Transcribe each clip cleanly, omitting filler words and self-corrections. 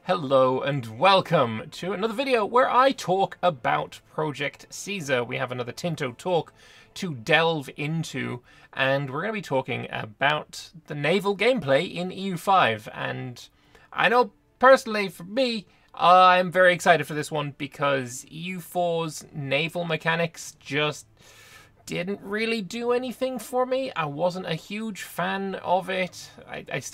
Hello and welcome to another video where I talk about Project Caesar. We have another Tinto talk to delve into, and we're going to be talking about the naval gameplay in EU5. And I know personally for me, I'm very excited for this one because EU4's naval mechanics just didn't really do anything for me. I wasn't a huge fan of it.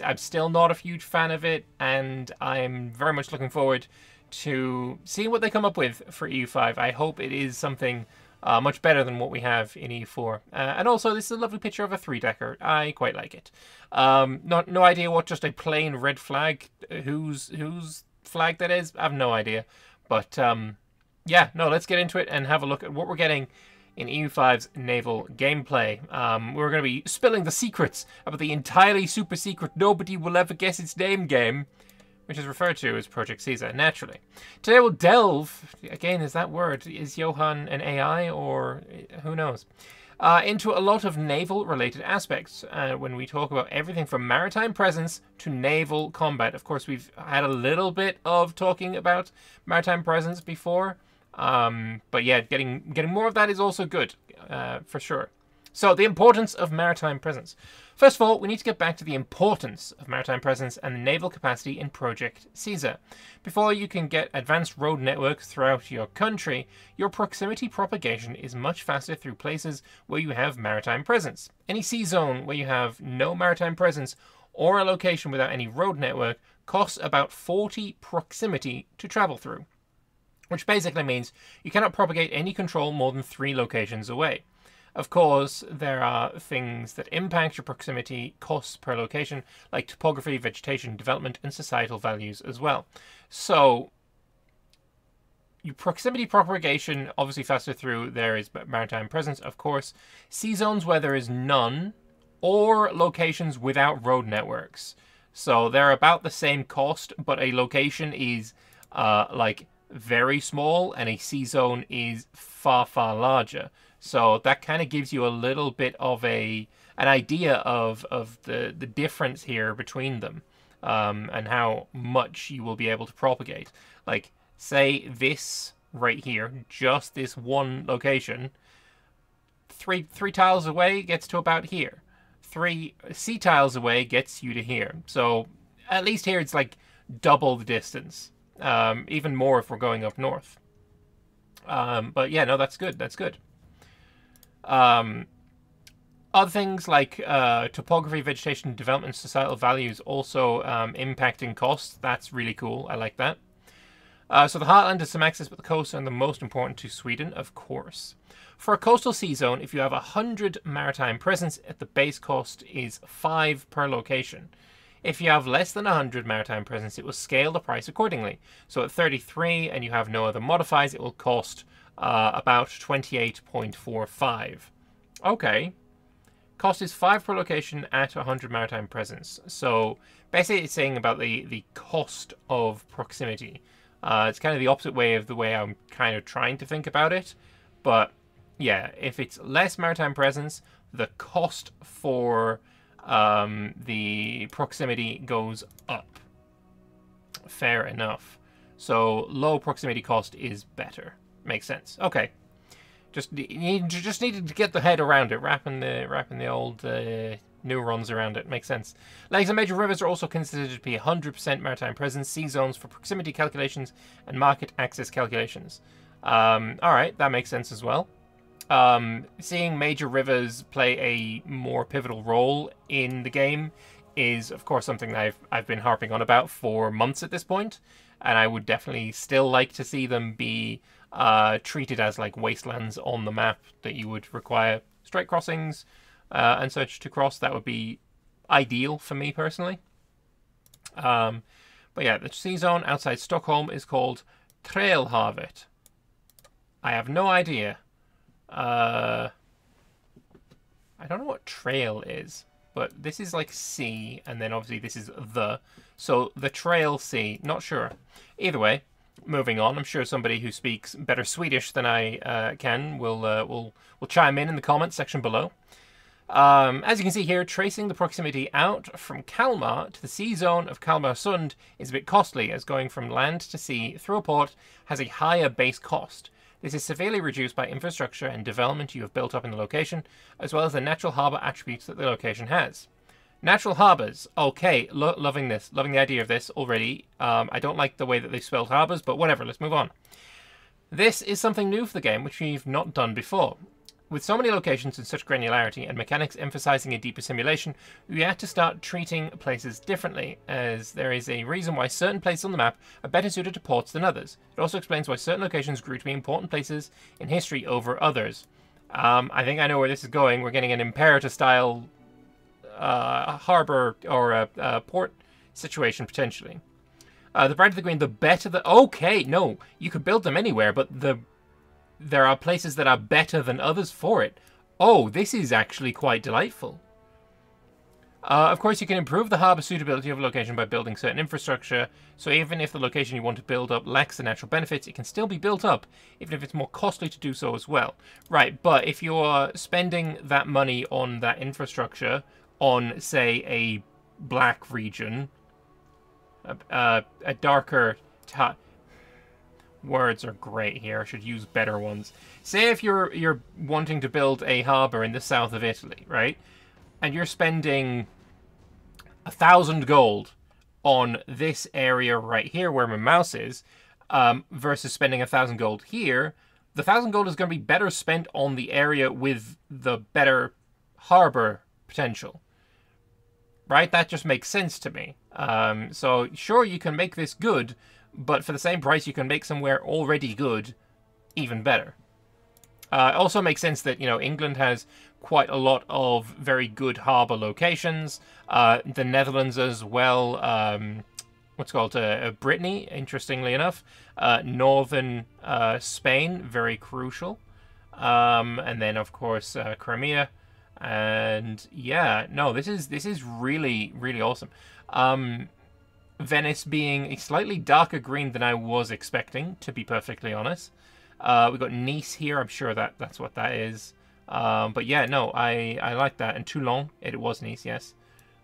I'm still not a huge fan of it, and I'm very much looking forward to seeing what they come up with for EU5. I hope it is something much better than what we have in EU4. And also, this is a lovely picture of a three-decker. I quite like it. No idea what just a plain red flag, whose flag that is. I have no idea. But yeah, no, let's get into it and have a look at what we're getting in EU5's naval gameplay. We're going to be spilling the secrets about the entirely super secret, nobody will ever guess its name game, which is referred to as Project Caesar, naturally. Today we'll delve, again, is that word, is Johan an AI, or who knows, into a lot of naval-related aspects when we talk about everything from maritime presence to naval combat. Of course, we've had a little bit of talking about maritime presence before, but yeah, getting more of that is also good, for sure. So, the importance of maritime presence. First of all, we need to get back to the importance of maritime presence and the naval capacity in Project Caesar. Before you can get advanced road networks throughout your country, your proximity propagation is much faster through places where you have maritime presence. Any sea zone where you have no maritime presence or a location without any road network costs about 40 proximity to travel through, which basically means you cannot propagate any control more than 3 locations away. Of course, there are things that impact your proximity costs per location, like topography, vegetation, development, and societal values as well. So, your proximity propagation, obviously faster through, there is maritime presence, of course. Sea zones where there is none, or locations without road networks. So, they're about the same cost, but a location is, like, very small, and a sea zone is far, far larger. So that kind of gives you a little bit of an idea of the difference here between them, and how much you will be able to propagate. Like, say this right here, just this one location, three tiles away gets to about here. 3 sea tiles away gets you to here. So at least here it's like double the distance. Even more if we're going up north. But yeah, no, that's good. That's good. Other things like topography, vegetation, development, societal values also impacting costs. That's really cool. I like that. So the heartland has some access with the coast and the most important to Sweden, of course. For a coastal sea zone, if you have 100 maritime presence, the base cost is 5 per location. If you have less than 100 maritime presence, it will scale the price accordingly. So at 33 and you have no other modifiers, it will cost about 28.45. Okay. Cost is 5 per location at 100 maritime presence. So basically it's saying about the cost of proximity. It's kind of the opposite way of the way I'm kind of trying to think about it. But yeah, if it's less maritime presence, the cost for the proximity goes up. Fair enough. So low proximity cost is better. Makes sense. Okay. Just needed to get the head around it, wrapping the old neurons around it. Makes sense. Lakes and major rivers are also considered to be 100% maritime presence, sea zones for proximity calculations and market access calculations. All right, that makes sense as well. Seeing major rivers play a more pivotal role in the game is, of course, something that I've been harping on about for months at this point, and I would definitely still like to see them be treated as like wastelands on the map that you would require straight crossings and such to cross. That would be ideal for me personally. But yeah, the sea zone outside Stockholm is called Trailhavet. I have no idea. I don't know what trail is, but this is like sea, and then obviously this is the. So the trail sea, not sure. Either way, moving on. I'm sure somebody who speaks better Swedish than I can will chime in the comments section below. As you can see here, tracing the proximity out from Kalmar to the sea zone of Kalmarsund is a bit costly, as going from land to sea through a port has a higher base cost. This is severely reduced by infrastructure and development you have built up in the location, as well as the natural harbour attributes that the location has. Natural harbours. Okay, loving this. Loving the idea of this already. I don't like the way that they spelled harbours, but whatever, let's move on. This is something new for the game, which we've not done before. With so many locations and such granularity and mechanics emphasizing a deeper simulation, we had to start treating places differently, as there is a reason why certain places on the map are better suited to ports than others. It also explains why certain locations grew to be important places in history over others. I think I know where this is going. We're getting an Imperator-style harbor or port situation, potentially. The brighter the green, the better the... Okay, no, you could build them anywhere, but there are places that are better than others for it. Oh, this is actually quite delightful. Of course, you can improve the harbour suitability of a location by building certain infrastructure, so even if the location you want to build up lacks the natural benefits, it can still be built up, even if it's more costly to do so as well. Right, but if you're spending that money on that infrastructure on, say, a black region, a darker... Words are great here. I should use better ones. Say if you're wanting to build a harbour in the south of Italy, right? And you're spending 1,000 gold on this area right here where my mouse is, versus spending 1,000 gold here, the 1,000 gold is going to be better spent on the area with the better harbour potential. Right? That just makes sense to me. So sure, you can make this good, but for the same price, you can make somewhere already good even better. It also makes sense that, you know, England has quite a lot of very good harbour locations. The Netherlands as well. What's called Brittany, interestingly enough. Northern Spain, very crucial. And then, of course, Crimea. And yeah, no, this is really, really awesome. Venice being a slightly darker green than I was expecting, to be perfectly honest. We've got Nice here. I'm sure that's what that is. But yeah, no, I like that. And Toulon, it was Nice, yes.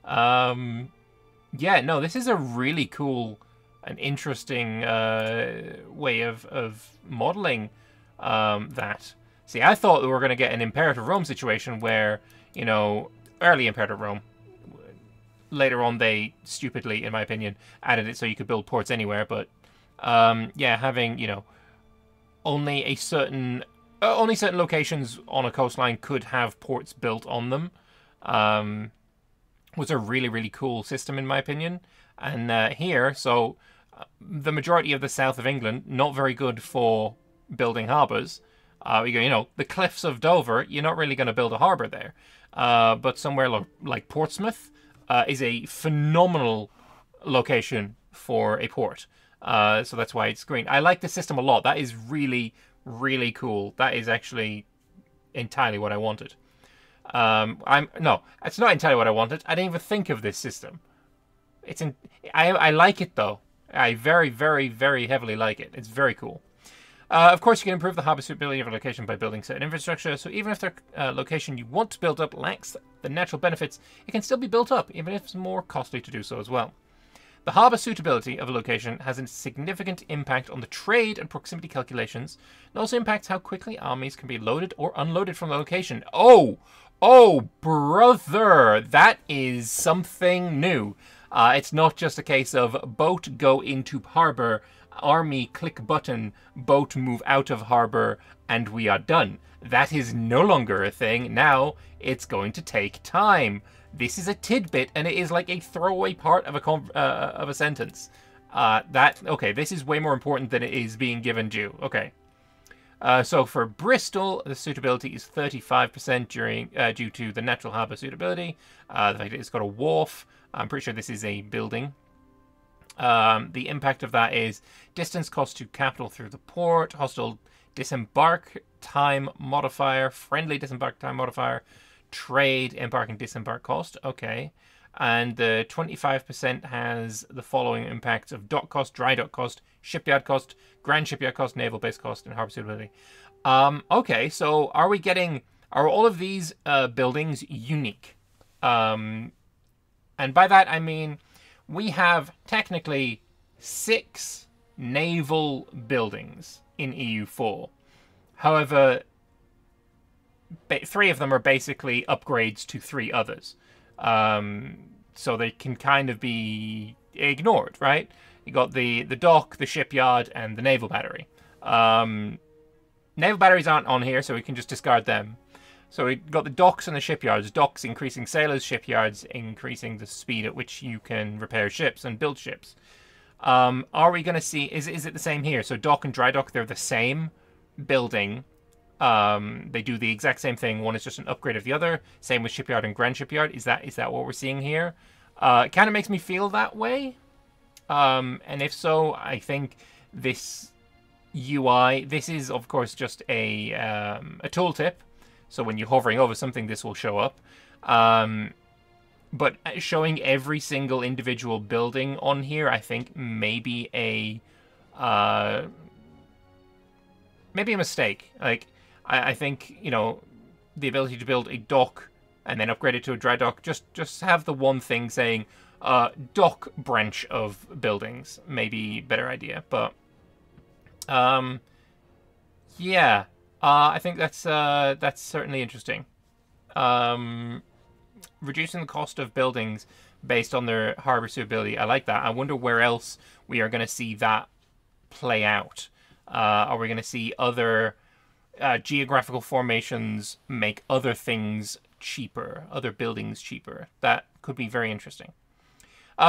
Yeah, no, this is a really cool and interesting way of modeling that. See, I thought we were going to get an Imperative Rome situation where, you know, early Imperative Rome. Later on, they stupidly, in my opinion, added it so you could build ports anywhere. But yeah, having, you know, only certain locations on a coastline could have ports built on them was a really, really cool system, in my opinion. And here, so the majority of the south of England, not very good for building harbours. You know, the cliffs of Dover, you're not really going to build a harbour there. But somewhere like Portsmouth is a phenomenal location for a port. So that's why it's green. I like the system a lot. That is really, really cool. That is actually entirely what I wanted. No, it's not entirely what I wanted. I didn't even think of this system. I like it, though. I very, very, very heavily like it. It's very cool. Of course, you can improve the harbour suitability of a location by building certain infrastructure, so even if the location you want to build up lacks the natural benefits, it can still be built up, even if it's more costly to do so as well. The harbour suitability of a location has a significant impact on the trade and proximity calculations, and also impacts how quickly armies can be loaded or unloaded from the location. Oh, brother, that is something new. It's not just a case of boat go into harbour, army click button, boat move out of harbour, and we are done. That is no longer a thing. Now it's going to take time. This is a tidbit, and it is like a throwaway part of a sentence. Okay, this is way more important than it is being given due. Okay. So for Bristol, the suitability is 35% due to the natural harbour suitability. The fact that it's got a wharf. I'm pretty sure this is a building. The impact of that is distance cost to capital through the port, hostile disembark time modifier, friendly disembark time modifier, trade, embark and disembark cost. Okay. And the 25% has the following impacts of dock cost, dry dock cost, shipyard cost, grand shipyard cost, naval base cost, and harbour suitability. Okay, so are we getting Are all of these buildings unique? And by that I mean we have technically 6 naval buildings in EU4. However, 3 of them are basically upgrades to 3 others. So they can kind of be ignored, right? You got the dock, the shipyard, and the naval battery. Naval batteries aren't on here, so we can just discard them. So we got the docks and the shipyards. Docks increasing sailors, shipyards increasing the speed at which you can repair ships and build ships. Are we going to see... Is it the same here? So dock and dry dock, they're the same building. They do the exact same thing. One is just an upgrade of the other. Same with shipyard and grand shipyard. Is that what we're seeing here? It kind of makes me feel that way. And if so, I think this UI... This is, of course, just a tooltip. So when you're hovering over something, this will show up. But showing every single individual building on here, I think maybe a mistake. Like, I think, you know, the ability to build a dock and then upgrade it to a dry dock, just have the one thing saying dock branch of buildings. Maybe better idea. But yeah. I think that's certainly interesting. Reducing the cost of buildings based on their harbor suitability. I like that. I wonder where else we are going to see that play out. Are we going to see other geographical formations make other things cheaper, other buildings cheaper? That could be very interesting.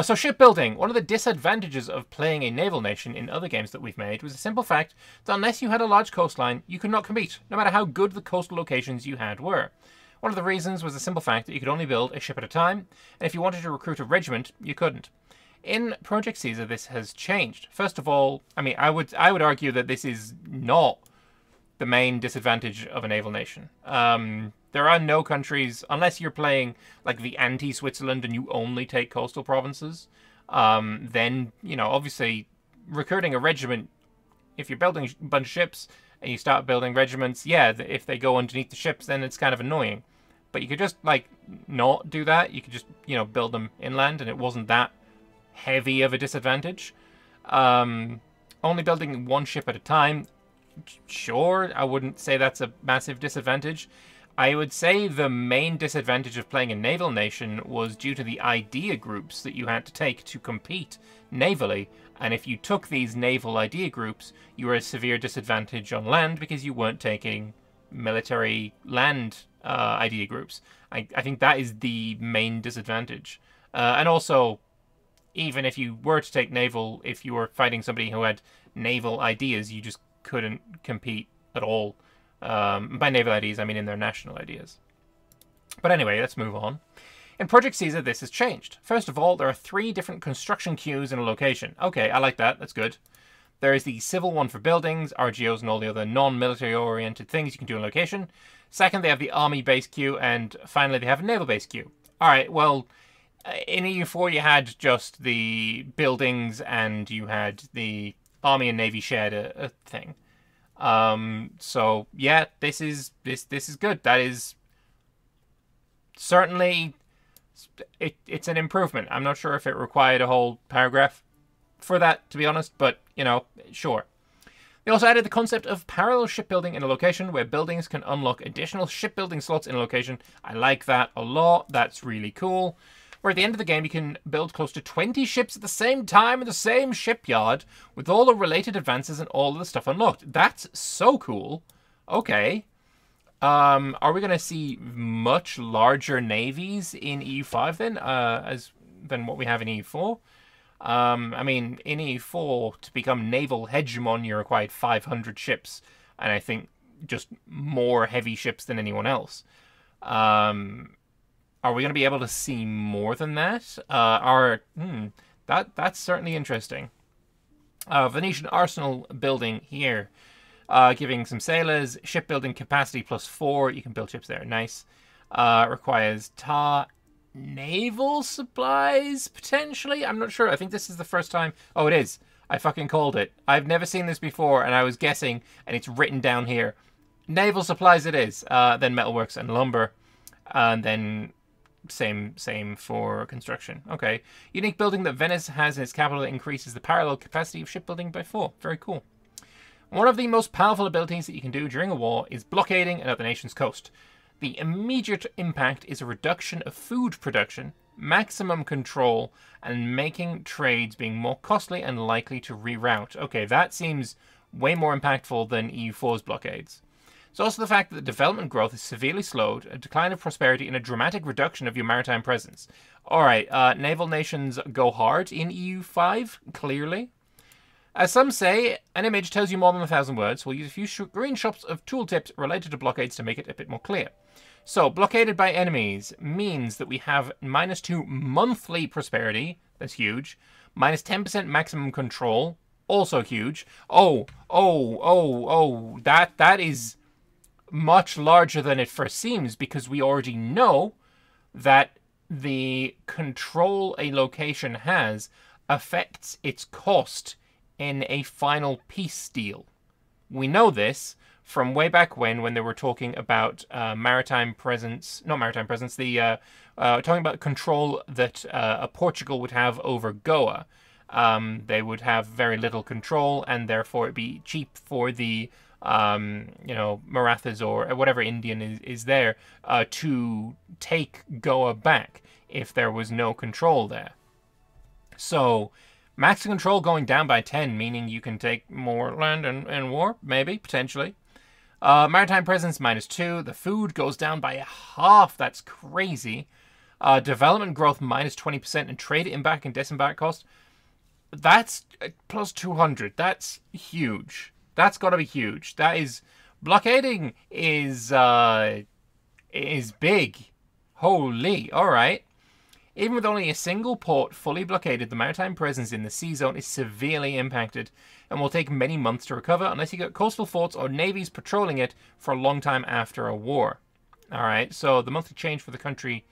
So shipbuilding. One of the disadvantages of playing a naval nation in other games that we've made was the simple fact that unless you had a large coastline, you could not compete, no matter how good the coastal locations you had were. One of the reasons was the simple fact that you could only build a ship at a time, and if you wanted to recruit a regiment, you couldn't. In Project Caesar, this has changed. First of all, I mean, I would argue that this is not the main disadvantage of a naval nation. There are no countries, unless you're playing like the anti-Switzerland and you only take coastal provinces, then, you know, obviously recruiting a regiment, if you're building a bunch of ships and you start building regiments, yeah, if they go underneath the ships, then it's kind of annoying. But you could just, like, not do that. You could just, you know, build them inland, and it wasn't that heavy of a disadvantage. Only building one ship at a time, sure, I wouldn't say that's a massive disadvantage. I would say the main disadvantage of playing a naval nation was due to the idea groups that you had to take to compete navally. And if you took these naval idea groups, you were at a severe disadvantage on land because you weren't taking military land idea groups. I think that is the main disadvantage. And also, even if you were to take naval, if you were fighting somebody who had naval ideas, you just couldn't compete at all. By naval ideas, I mean in their national ideas. But anyway, let's move on. In Project Caesar, this has changed. First of all, there are 3 different construction queues in a location. Okay, I like that. That's good. There is the civil one for buildings, RGOs, and all the other non-military oriented things you can do in location. Second, they have the army base queue, and finally, they have a naval base queue. All right, well, in EU4, you had just the buildings, and you had the army and navy shared a thing. So yeah, this is good. That is certainly it's an improvement. I'm not sure if it required a whole paragraph for that, to be honest, but you know, sure. They also added the concept of parallel shipbuilding in a location where buildings can unlock additional shipbuilding slots in a location. I like that a lot. That's really cool. Where at the end of the game, you can build close to 20 ships at the same time in the same shipyard with all the related advances and all of the stuff unlocked. That's so cool. Okay. Are we going to see much larger navies in EU5 then, than what we have in EU4? I mean, in EU4, to become naval hegemon, you required 500 ships, and I think just more heavy ships than anyone else. Are we going to be able to see more than that? That's certainly interesting. Venetian arsenal building here, giving some sailors shipbuilding capacity +4. You can build ships there. Nice. Requires tar. Naval supplies, potentially? I'm not sure. I think this is the first time. Oh, it is. I fucking called it. I've never seen this before, and I was guessing, and it's written down here. Naval supplies it is. Then metalworks and lumber. And then same for construction. Okay. Unique building that Venice has in its capital that increases the parallel capacity of shipbuilding by 4. Very cool. One of the most powerful abilities that you can do during a war is blockading another nation's coast. The immediate impact is a reduction of food production, maximum control, and making trades being more costly and likely to reroute. Okay, that seems way more impactful than EU4's blockades. It's also the fact that the development growth is severely slowed, a decline of prosperity, and a dramatic reduction of your maritime presence. Alright, naval nations go hard in EU5, clearly. As some say, an image tells you more than 1,000 words. We'll use a few screenshots of tooltips related to blockades to make it a bit more clear. So, blockaded by enemies means that we have -2 monthly prosperity. That's huge. Minus 10% maximum control. Also huge. Oh, that is much larger than it first seems, because we already know that the control a location has affects its cost in a final peace deal. We know this from way back when they were talking about Maritime Presence, not Maritime Presence, talking about control that Portugal would have over Goa. They would have very little control, and therefore it'd be cheap for the Marathas or whatever Indian is there to take Goa back if there was no control there. So max control going down by 10, meaning you can take more land in war, maybe, potentially. Maritime presence -2. The food goes down by half. That's crazy. Development growth -20%, and trade embark and disembark cost. That's plus 200. That's huge. That's got to be huge. That is, blockading is big. Holy, all right. Even with only a single port fully blockaded, the maritime presence in the sea zone is severely impacted and will take many months to recover unless you get coastal forts or navies patrolling it for a long time after a war. Alright, so the monthly change for the county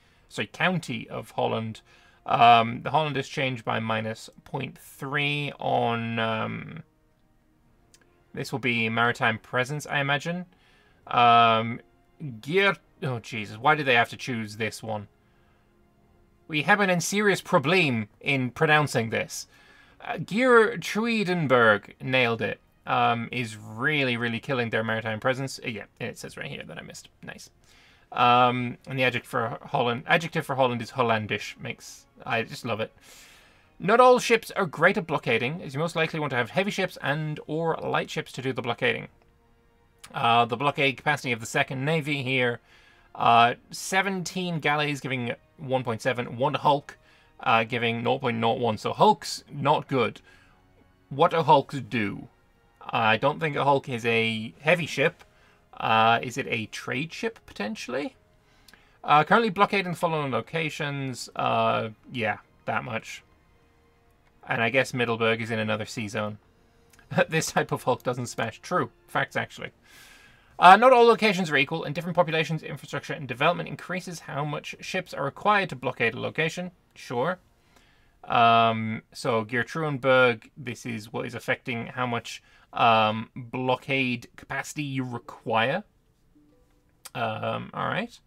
of Holland. The Holland is changed by -0.3 on... this will be maritime presence, I imagine. Gear... oh, Jesus, why did they have to choose this one? We have an serious problem in pronouncing this. Geertruidenberg nailed it. Is really, really killing their maritime presence. Yeah, it says right here that I missed. Nice. And the adjective for Holland is Hollandish. I just love it. Not all ships are great at blockading, as you most likely want to have heavy ships and or light ships to do the blockading. The blockade capacity of the Second Navy here. 17 galleys giving 1.7, 1 hulk giving 0.01. So hulks, not good. What do hulks do? I don't think a hulk is a heavy ship. Is it a trade ship, potentially? Currently blockading the following locations. Yeah, that much. And I guess Middelburg is in another sea zone. This type of hulk doesn't smash. True. Facts, actually. Not all locations are equal, and different populations, infrastructure, and development increases how much ships are required to blockade a location. Sure. So Geertruidenberg, this is what is affecting how much blockade capacity you require. Alright.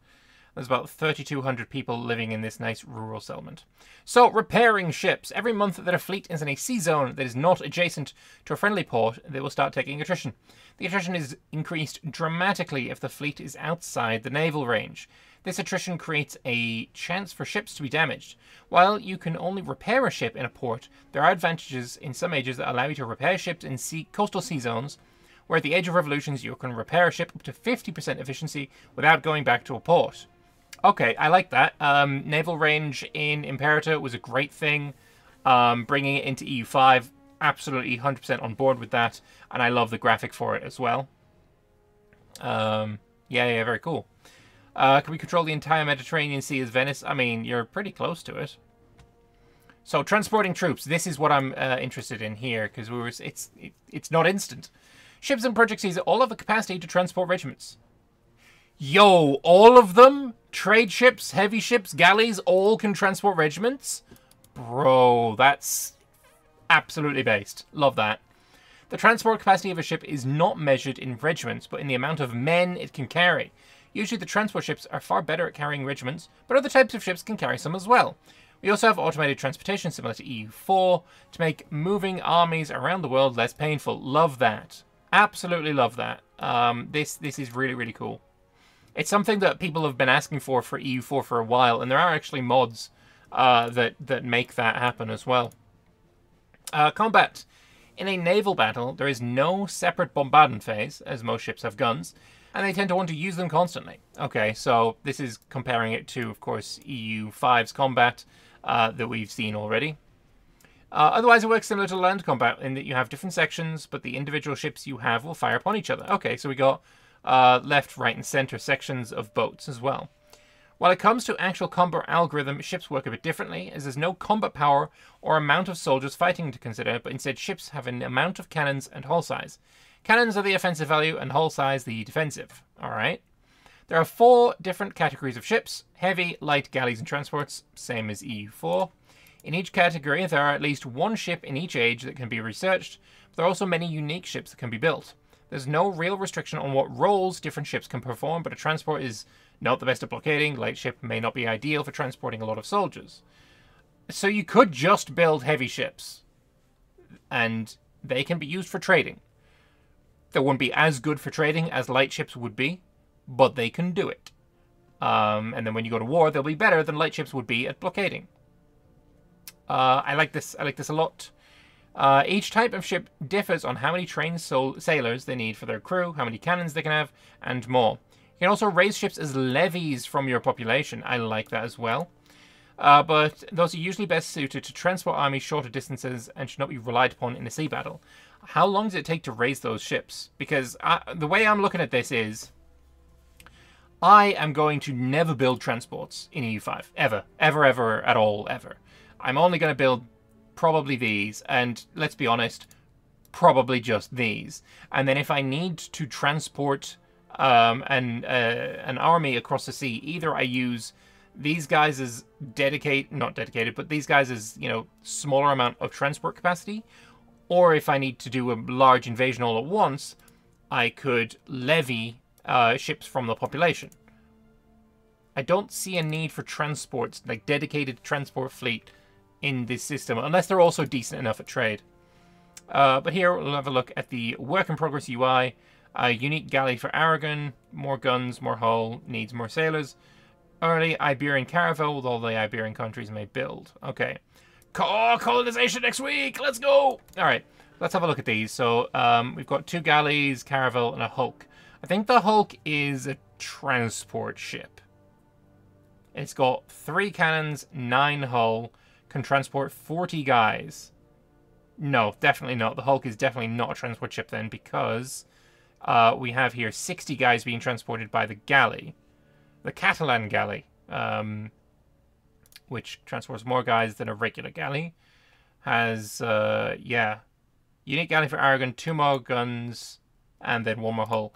There's about 3,200 people living in this nice rural settlement. So, repairing ships. Every month that a fleet is in a sea zone that is not adjacent to a friendly port, they will start taking attrition. The attrition is increased dramatically if the fleet is outside the naval range. This attrition creates a chance for ships to be damaged. While you can only repair a ship in a port, there are advantages in some ages that allow you to repair ships in coastal sea zones, where at the Age of Revolutions you can repair a ship up to 50% efficiency without going back to a port. Okay, I like that. Naval range in Imperator was a great thing. Bringing it into EU5, absolutely 100% on board with that. And I love the graphic for it as well. Yeah, very cool. Can we control the entire Mediterranean Sea as Venice? I mean, you're pretty close to it. So, transporting troops. This is what I'm interested in here, because it's not instant. Ships and project seas all have the capacity to transport regiments. Yo, all of them? Trade ships, heavy ships, galleys, all can transport regiments? Bro, that's absolutely based. Love that. The transport capacity of a ship is not measured in regiments, but in the amount of men it can carry. Usually the transport ships are far better at carrying regiments, but other types of ships can carry some as well. We also have automated transportation similar to EU4 to make moving armies around the world less painful. Love that. Absolutely love that. This is really, really cool. It's something that people have been asking for EU4 for a while, and there are actually mods that make that happen as well. Combat. In a naval battle, there is no separate bombardment phase, as most ships have guns, and they tend to want to use them constantly. Okay, so this is comparing it to, of course, EU5's combat that we've seen already. Otherwise, it works similar to land combat in that you have different sections, but the individual ships you have will fire upon each other. Okay, so we got left, right, and center sections of boats as well. While it comes to actual combat algorithm, ships work a bit differently, as there's no combat power or amount of soldiers fighting to consider, but instead ships have an amount of cannons and hull size. Cannons are the offensive value and hull size the defensive. Alright. There are 4 different categories of ships: heavy, light, galleys, and transports, same as EU4. In each category, there are at least 1 ship in each age that can be researched, but there are also many unique ships that can be built. There's no real restriction on what roles different ships can perform, but a transport is not the best at blockading. Light ship may not be ideal for transporting a lot of soldiers. So you could just build heavy ships, and they can be used for trading. They wouldn't be as good for trading as light ships would be, but they can do it. And then when you go to war, they'll be better than light ships would be at blockading. I like this a lot. Each type of ship differs on how many trained sailors they need for their crew, how many cannons they can have, and more. You can also raise ships as levies from your population. I like that as well. But those are usually best suited to transport armies shorter distances and should not be relied upon in a sea battle. How long does it take to raise those ships? Because the way I'm looking at this is, I am going to never build transports in EU5. Ever. Ever, ever, at all, ever. I'm only going to build probably these, and let's be honest, probably just these. And then if I need to transport an army across the sea, either I use these guys as not dedicated, but these guys as, you know, smaller amount of transport capacity, or if I need to do a large invasion all at once, I could levy ships from the population. I don't see a need for transports, like dedicated transport fleet in this system, unless they're also decent enough at trade. But here we'll have a look at the work in progress UI. Unique galley for Aragon, more guns, more hull, needs more sailors. Early Iberian caravel with all the Iberian countries may build. Okay. Colonization next week! Let's go! Alright, let's have a look at these. So, we've got 2 galleys, caravel, and a hulk. I think the hulk is a transport ship. It's got 3 cannons, 9 hull, can transport 40 guys. No, definitely not. The hulk is definitely not a transport ship then, because we have here 60 guys being transported by the galley. The Catalan galley, which transports more guys than a regular galley, has, yeah, unique galley for Aragon, 2 more guns, and then 1 more hull.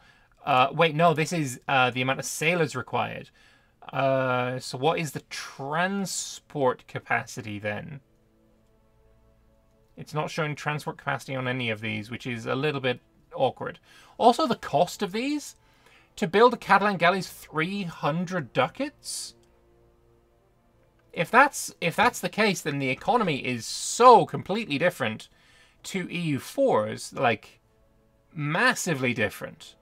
Wait, no, this is the amount of sailors required. So what is the transport capacity then? It's not showing transport capacity on any of these, which is a little bit awkward. Also, the cost of these? To build a Catalan galley is 300 ducats? If that's the case, then the economy is so completely different to EU4's, like, massively different.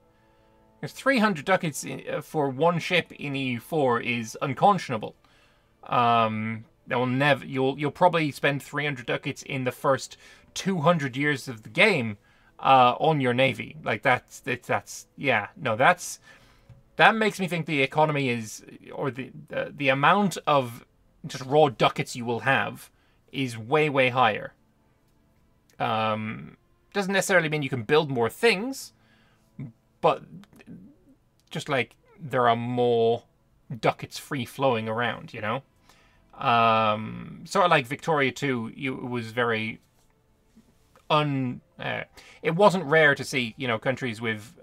Because 300 ducats for 1 ship in EU4 is unconscionable. You'll probably spend 300 ducats in the first 200 years of the game on your navy. Like that makes me think the economy is, or the amount of just raw ducats you will have is way higher. Doesn't necessarily mean you can build more things, but just like there are more ducats free flowing around, you know? Sort of like Victoria 2, it was very it wasn't rare to see, you know, countries with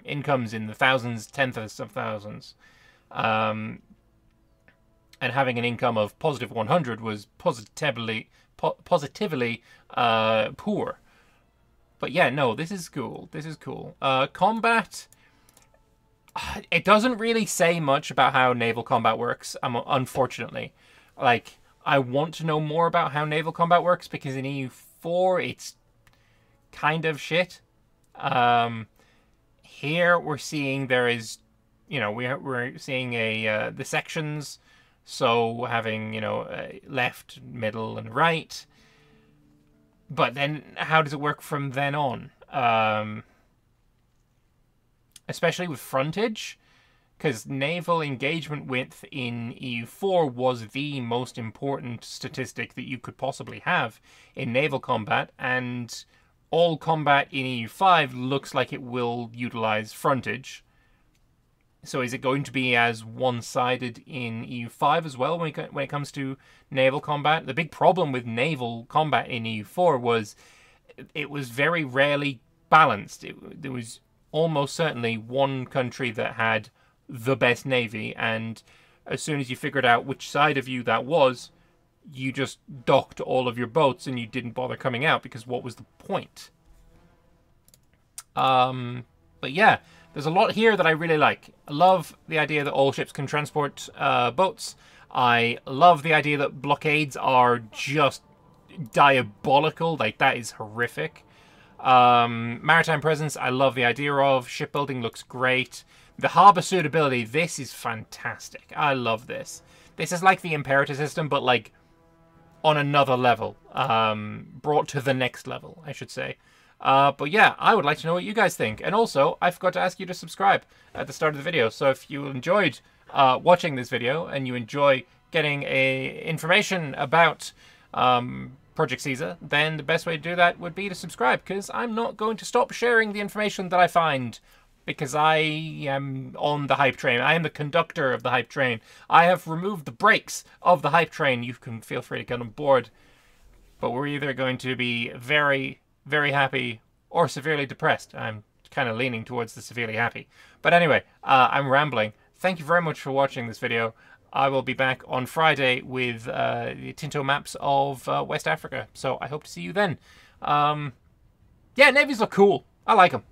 incomes in the thousands, tenths of thousands. And having an income of positive 100 was positively poor. But yeah, no, this is cool. This is cool. Combat, it doesn't really say much about how naval combat works, unfortunately. Like, I want to know more about how naval combat works, because in EU4, it's kind of shit. Here, we're seeing there is, you know, we're seeing the sections, so having, you know, left, middle, and right. But then, how does it work from then on? Especially with frontage, because naval engagement width in EU4 was the most important statistic that you could possibly have in naval combat, and all combat in EU5 looks like it will utilize frontage. So is it going to be as one-sided in EU5 as well when it comes to naval combat? The big problem with naval combat in EU4 was it was very rarely balanced. There was almost certainly one country that had the best navy, and as soon as you figured out which side of you that was, you just docked all of your boats and you didn't bother coming out, because what was the point? But yeah, there's a lot here that I really like. I love the idea that all ships can transport boats. I love the idea that blockades are just diabolical. Like, that is horrific. Maritime Presence, I love the idea of. Shipbuilding looks great. The harbour suitability, this is fantastic. I love this. This is like the Imperator system, but like on another level. Brought to the next level, I should say. But yeah, I would like to know what you guys think. And also, I forgot to ask you to subscribe at the start of the video. So if you enjoyed watching this video and you enjoy getting information about Project Caesar, then the best way to do that would be to subscribe, because I'm not going to stop sharing the information that I find, because I am on the hype train. I am the conductor of the hype train. I have removed the brakes of the hype train. You can feel free to get on board. But we're either going to be very, very happy or severely depressed. I'm kind of leaning towards the severely happy. But anyway, I'm rambling. Thank you very much for watching this video. I will be back on Friday with the Tinto maps of West Africa. So I hope to see you then. Yeah, navies look cool. I like them.